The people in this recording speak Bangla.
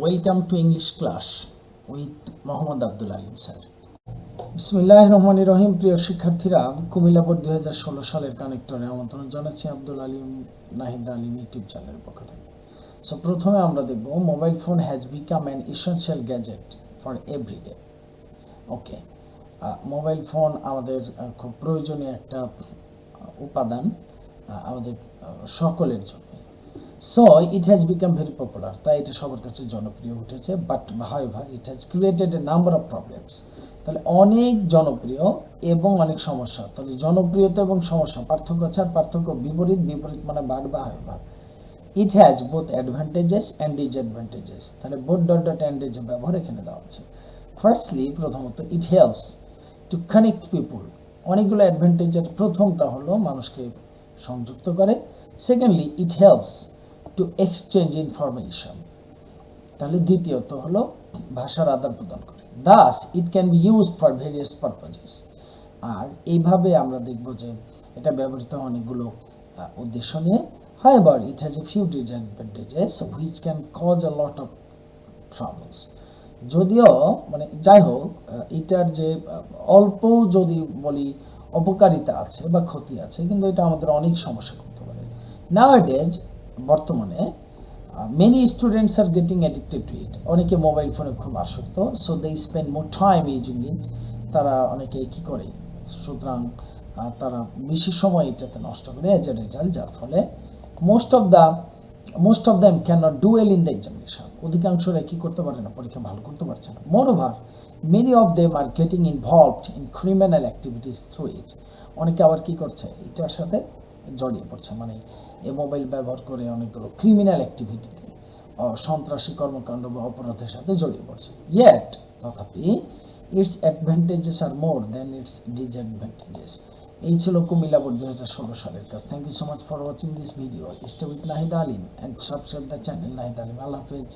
Welcome to English class with Mohammad Abdul Alim sir. বিসমিল্লাহির রহমানির রহিম। প্রিয় শিক্ষার্থীরা, কুমিল্লা বোর্ড 2016 সালের কানেক্টরে আমন্ত্রণ জানাচ্ছি আব্দুল আলিম নাহিদা আলিম ইউটিউব চ্যানেলের পক্ষ থেকে। সো প্রথমে আমরা দেখব mobile phone has become an essential gadget for everyday. Okay, mobile phone আমাদের খুব প্রয়োজনীয় একটা উপাদান আমাদের সকলের জন্য। So it has become very popular, তাই এটা সবার কাছে জনপ্রিয় উঠেছে। But however it has created a number of problems. তাহলে অনেক জনপ্রিয় এবং অনেক সমস্যা। তাহলে জনপ্রিয়তা এবং সমস্যা পার্থক্য আছে, আর পার্থক্য বিপরীত। বিপরীত মানে বাট বা however. It has both advantages and disadvantages. তাহলে বোথ ডট ডট অ্যান্ড এর ব্যবহার এখানে দেওয়া আছে। ফার্স্টলি, প্রথমত it helps to connect people. অনেকগুলো অ্যাডভান্টেজের প্রথমটা হলো মানুষকে সংযুক্ত করে। Secondly, it helps to exchange information. তাহলে দ্বিতীয়ত হলো ভাষার আদান প্রদান করে। Thus it can be used for various purposes. আর এইভাবে আমরা দেখব যে এটা ব্যবহৃত অনেকগুলো উদ্দেশ্য নিয়ে। However, it has a few disadvantages which can cause a lot of troubles. যদিও মানে যাই হোক, এটার যে অল্প যদি বলি অপকারিতা আছে বা ক্ষতি আছে, কিন্তু এটা আমাদের অনেক সমস্যা করতে পারে। Nowadays, বর্তমানে many students are getting addicted to it. অনেকে মোবাইল ফোনে খুব আসক্ত। So they spend more time using it. তারা অনেকে কী করে, সুতরাং তারা বেশি সময় এটাতে নষ্ট করে। এজ এ রেজাল্ট, যার ফলে most of them cannot do well in the examination. অধিকাংশরা কি করতে পারে না, পরীক্ষা ভালো করতে পারছে না। Moreover, many of them are getting involved in criminal activities through it. অনেকে আবার কি করছে, এটার সাথে জড়িয়ে পড়ছে, মানে এই মোবাইল ব্যবহার করে অনেকগুলো ক্রিমিনাল অ্যাক্টিভিটিতে, সন্ত্রাসী কর্মকাণ্ড বা অপরাধের সাথে জড়িয়ে পড়ছে। Yet, তথাপি its advantages are more than its disadvantages. এই ছিল কুমিল্লা বোর্ড 2016 সালের কাজ। Thank you so much for watching this video. Stay with Nahida Alim and subscribe the channel Nahida Alim. আল্লাহ হাফেজ।